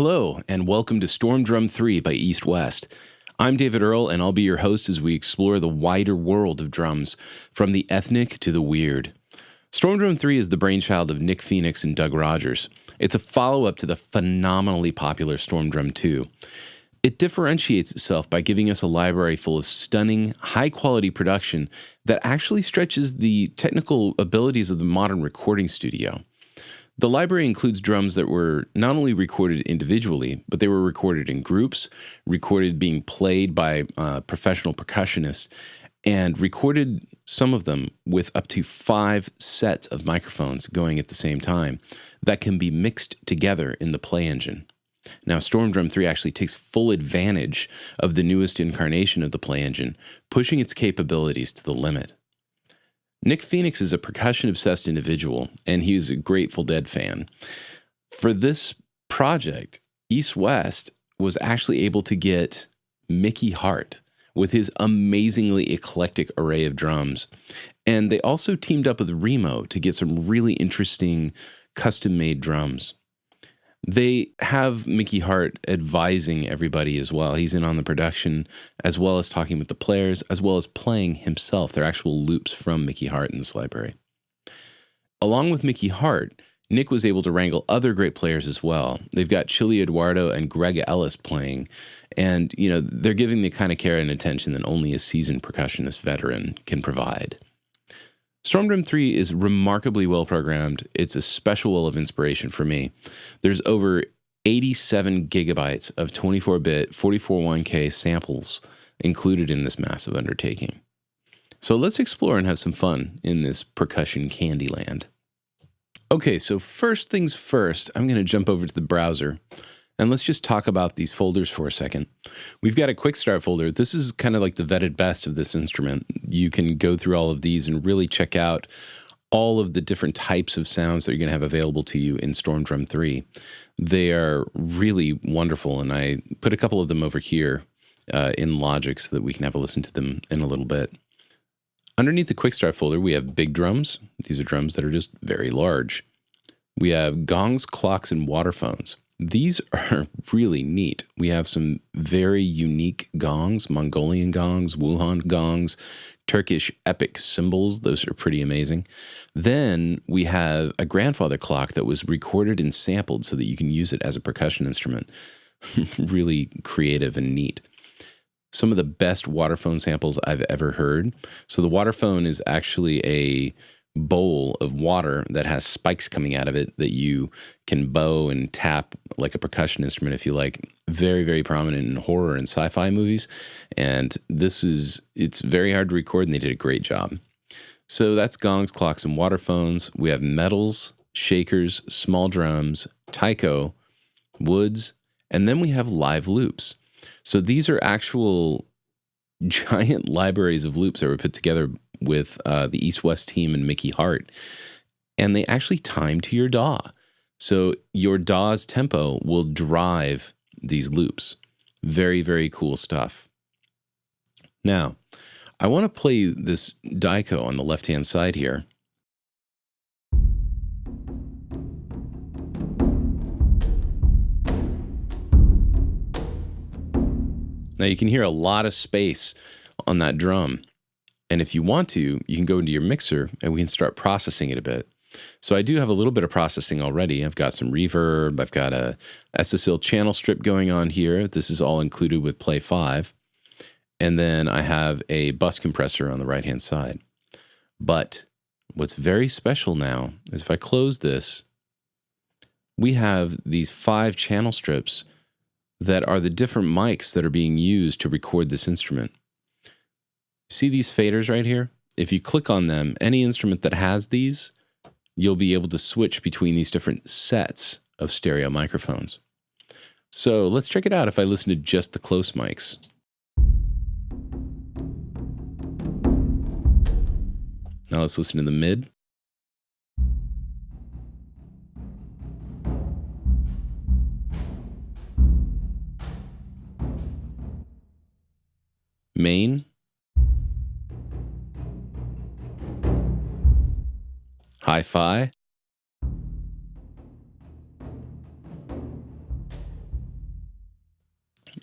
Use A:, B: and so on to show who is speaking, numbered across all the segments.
A: Hello, and welcome to Stormdrum 3 by East West. I'm David Earle, and I'll be your host as we explore the wider world of drums, from the ethnic to the weird. Stormdrum 3 is the brainchild of Nick Phoenix and Doug Rogers. It's a follow-up to the phenomenally popular Stormdrum 2. It differentiates itself by giving us a library full of stunning, high-quality production that actually stretches the technical abilities of the modern recording studio. The library includes drums that were not only recorded individually, but they were recorded in groups, recorded being played by professional percussionists, and recorded some of them with up to 5 sets of microphones going at the same time that can be mixed together in the play engine. Now, Stormdrum 3 actually takes full advantage of the newest incarnation of the play engine, pushing its capabilities to the limit. Nick Phoenix is a percussion-obsessed individual, and he is a Grateful Dead fan. For this project, East West was actually able to get Mickey Hart with his amazingly eclectic array of drums. And they also teamed up with Remo to get some really interesting custom-made drums. They have Mickey Hart advising everybody as well. He's in on the production, as well as talking with the players, as well as playing himself. They're actual loops from Mickey Hart in this library. Along with Mickey Hart, Nick was able to wrangle other great players as well. They've got Chili Eduardo and Greg Ellis playing, and they're giving the kind of care and attention that only a seasoned percussionist veteran can provide. Stormdrum 3 is remarkably well programmed. It's a special well of inspiration for me. There's over 87 gigabytes of 24-bit 441K samples included in this massive undertaking. So let's explore and have some fun in this percussion candy land. Okay, so first things first, I'm going to jump over to the browser. And let's just talk about these folders for a second. We've got a quick start folder. This is kind of like the vetted best of this instrument. You can go through all of these and really check out all of the different types of sounds that you're going to have available to you in Stormdrum 3. They are really wonderful, and I put a couple of them over here in Logic so that we can have a listen to them in a little bit. Underneath the quick start folder, we have big drums. These are drums that are just very large. We have gongs, clocks, and waterphones. These are really neat. We have some very unique gongs, Mongolian gongs, Wuhan gongs, Turkish epic cymbals. Those are pretty amazing. Then we have a grandfather clock that was recorded and sampled so that you can use it as a percussion instrument. Really creative and neat. Some of the best waterphone samples I've ever heard. So the waterphone is actually a bowl of water that has spikes coming out of it that you can bow and tap like a percussion instrument if you like. Very, very prominent in horror and sci-fi movies. And it's very hard to record, and they did a great job. So that's gongs, clocks, and waterphones. We have medals, shakers, small drums, taiko, woods, and then we have live loops. So these are actual giant libraries of loops that were put together with the East West team and Mickey Hart. And they actually time to your DAW. So your DAW's tempo will drive these loops. Very, very cool stuff. Now, I want to play this Daiko on the left-hand side here. Now you can hear a lot of space on that drum. And if you want to, you can go into your mixer and we can start processing it a bit. So I do have a little bit of processing already. I've got some reverb. I've got a SSL channel strip going on here. This is all included with Play 5. And then I have a bus compressor on the right-hand side. But what's very special now is if I close this, we have these 5 channel strips that are the different mics that are being used to record this instrument. See these faders right here? If you click on them, any instrument that has these, you'll be able to switch between these different sets of stereo microphones. So let's check it out if I listen to just the close mics. Now let's listen to the mid. Main. Hi-fi.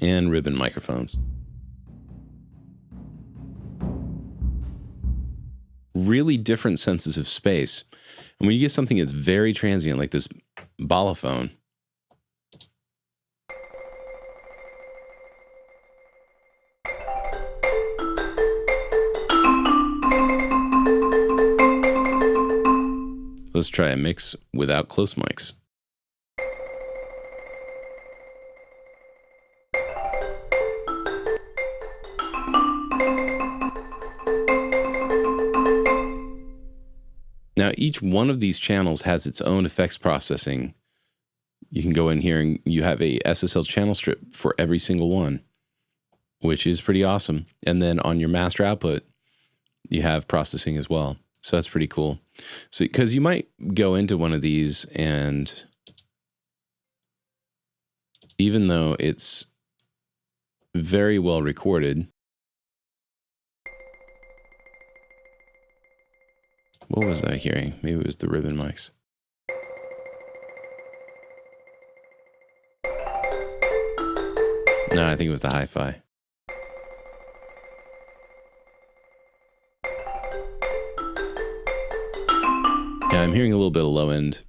A: and ribbon microphones. Really different senses of space. And when you get something that's very transient, like this balafone, let's try a mix without close mics. Now, each one of these channels has its own effects processing. You can go in here and you have a SSL channel strip for every single one, which is pretty awesome. And then on your master output, you have processing as well. So that's pretty cool. So, because you might go into one of these and even though it's very well recorded, what was I hearing? Maybe it was the ribbon mics. No, I think it was the hi-fi. Yeah, I'm hearing a little bit of low end.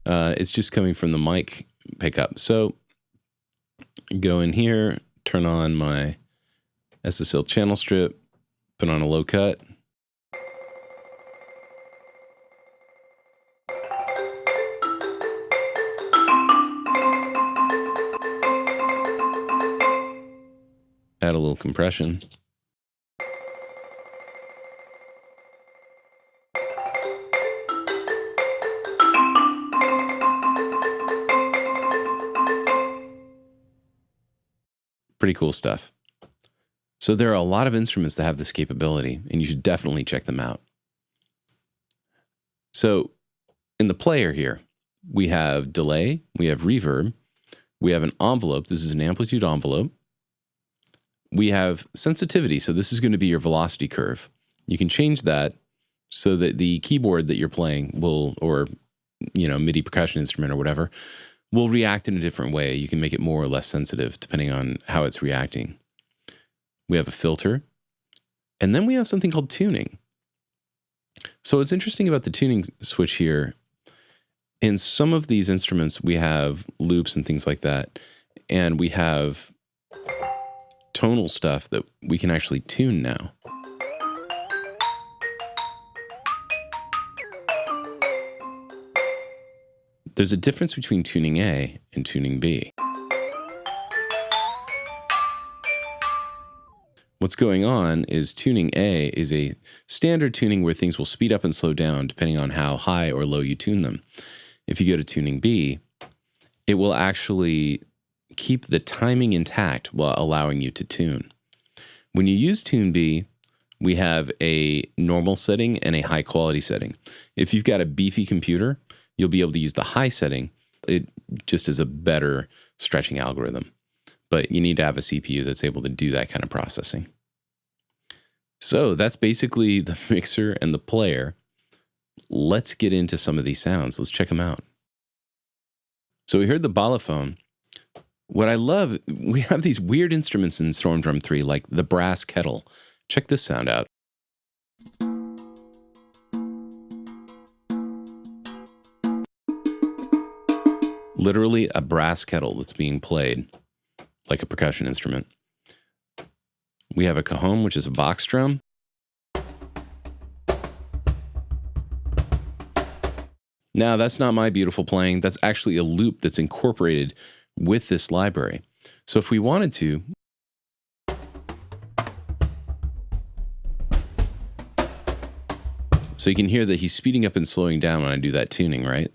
A: It's just coming from the mic pickup. So go in here, turn on my SSL channel strip, put on a low cut. Add a little compression. Pretty cool stuff. So there are a lot of instruments that have this capability, and you should definitely check them out. So in the player here, we have delay, we have reverb, we have an envelope. This is an amplitude envelope. We have sensitivity, so this is going to be your velocity curve. You can change that so that the keyboard that you're playing will, or MIDI percussion instrument or whatever, will react in a different way. You can make it more or less sensitive depending on how it's reacting. We have a filter, and then we have something called tuning. So what's interesting about the tuning switch here, in some of these instruments, we have loops and things like that, and we have tonal stuff that we can actually tune now. There's a difference between tuning A and tuning B. What's going on is tuning A is a standard tuning where things will speed up and slow down depending on how high or low you tune them. If you go to tuning B, it will actually keep the timing intact while allowing you to tune. When you use Tune B, we have a normal setting and a high quality setting. If you've got a beefy computer, you'll be able to use the high setting. It just is a better stretching algorithm. But you need to have a CPU that's able to do that kind of processing. So that's basically the mixer and the player. Let's get into some of these sounds. Let's check them out. So we heard the balafone. What I love, we have these weird instruments in Stormdrum 3, like the brass kettle. Check this sound out. Literally a brass kettle that's being played like a percussion instrument. We have a cajon, which is a box drum. Now, that's not my beautiful playing. That's actually a loop that's incorporated with this library. So if we wanted to, so you can hear that he's speeding up and slowing down when I do that tuning, right?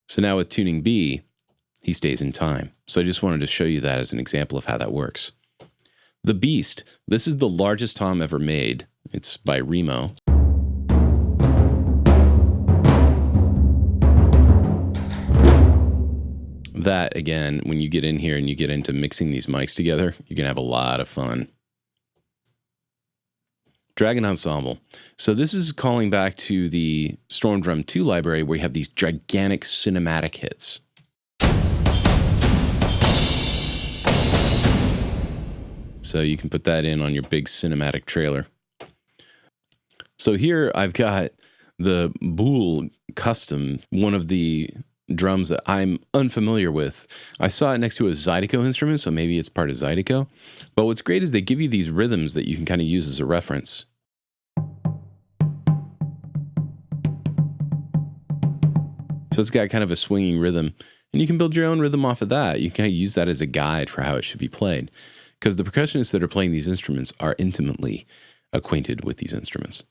A: So now with tuning B, he stays in time. So I just wanted to show you that as an example of how that works. The Beast, this is the largest tom ever made. It's by Remo. That, again, when you get in here and you get into mixing these mics together, you can have a lot of fun. Dragon Ensemble. So this is calling back to the Stormdrum 2 library where you have these gigantic cinematic hits. So you can put that in on your big cinematic trailer. So here I've got the Boole Custom, one of the drums that I'm unfamiliar with. I saw it next to a Zydeco instrument, so maybe it's part of Zydeco. But what's great is they give you these rhythms that you can kind of use as a reference. So it's got kind of a swinging rhythm, and you can build your own rhythm off of that. You can kind of use that as a guide for how it should be played, because the percussionists that are playing these instruments are intimately acquainted with these instruments.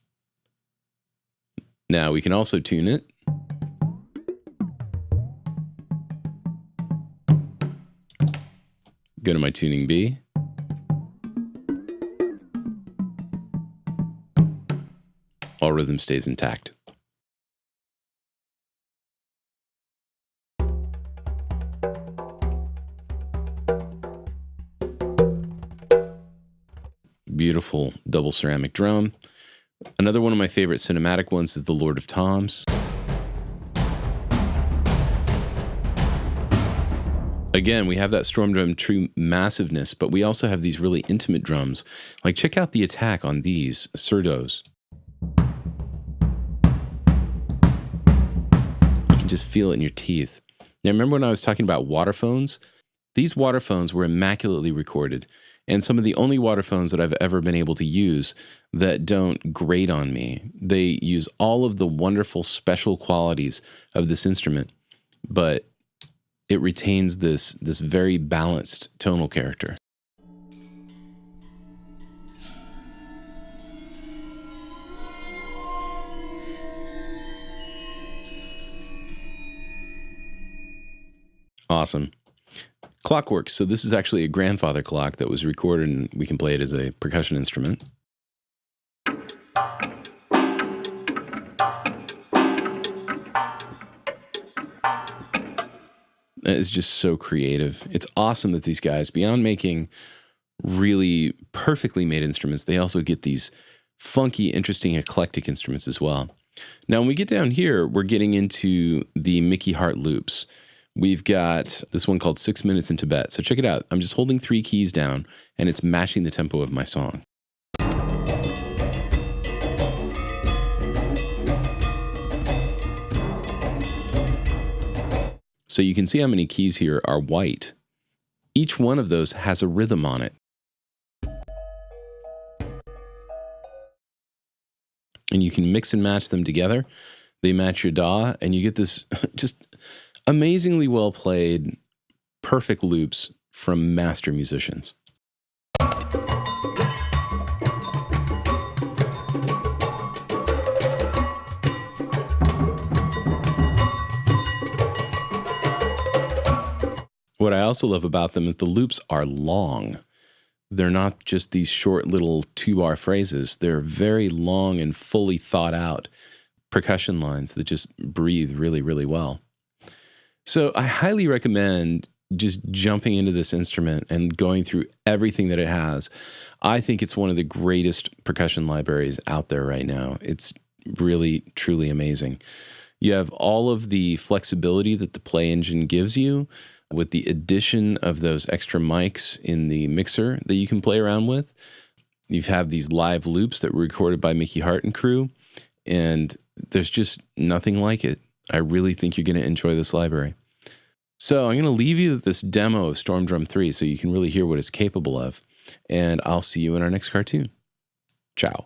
A: Now we can also tune it. Go to my tuning B. All rhythm stays intact. Beautiful double ceramic drum. Another one of my favorite cinematic ones is the Lord of Toms. Again, we have that Stormdrum true massiveness, but we also have these really intimate drums. Like, check out the attack on these surdos. You can just feel it in your teeth. Now, remember when I was talking about waterphones? These waterphones were immaculately recorded, and some of the only waterphones that I've ever been able to use that don't grate on me. They use all of the wonderful special qualities of this instrument, but it retains this very balanced tonal character. Awesome. Clockwork. So this is actually a grandfather clock that was recorded, and we can play it as a percussion instrument. It's just so creative. It's awesome that these guys, beyond making really perfectly made instruments, they also get these funky, interesting, eclectic instruments as well. Now, when we get down here, we're getting into the Mickey Hart loops. We've got this one called 6 Minutes in Tibet. So check it out. I'm just holding 3 keys down, and it's matching the tempo of my song. So you can see how many keys here are white. Each one of those has a rhythm on it. And you can mix and match them together. They match your DAW, and you get this just amazingly well played, perfect loops from master musicians. What I also love about them is the loops are long. They're not just these short little 2-bar phrases. They're very long and fully thought out percussion lines that just breathe really, really well. So I highly recommend just jumping into this instrument and going through everything that it has. I think it's one of the greatest percussion libraries out there right now. It's really, truly amazing. You have all of the flexibility that the Play Engine gives you with the addition of those extra mics in the mixer that you can play around with. You have these live loops that were recorded by Mickey Hart and crew, and there's just nothing like it. I really think you're going to enjoy this library. So I'm going to leave you with this demo of Stormdrum 3 so you can really hear what it's capable of, and I'll see you in our next cartoon. Ciao.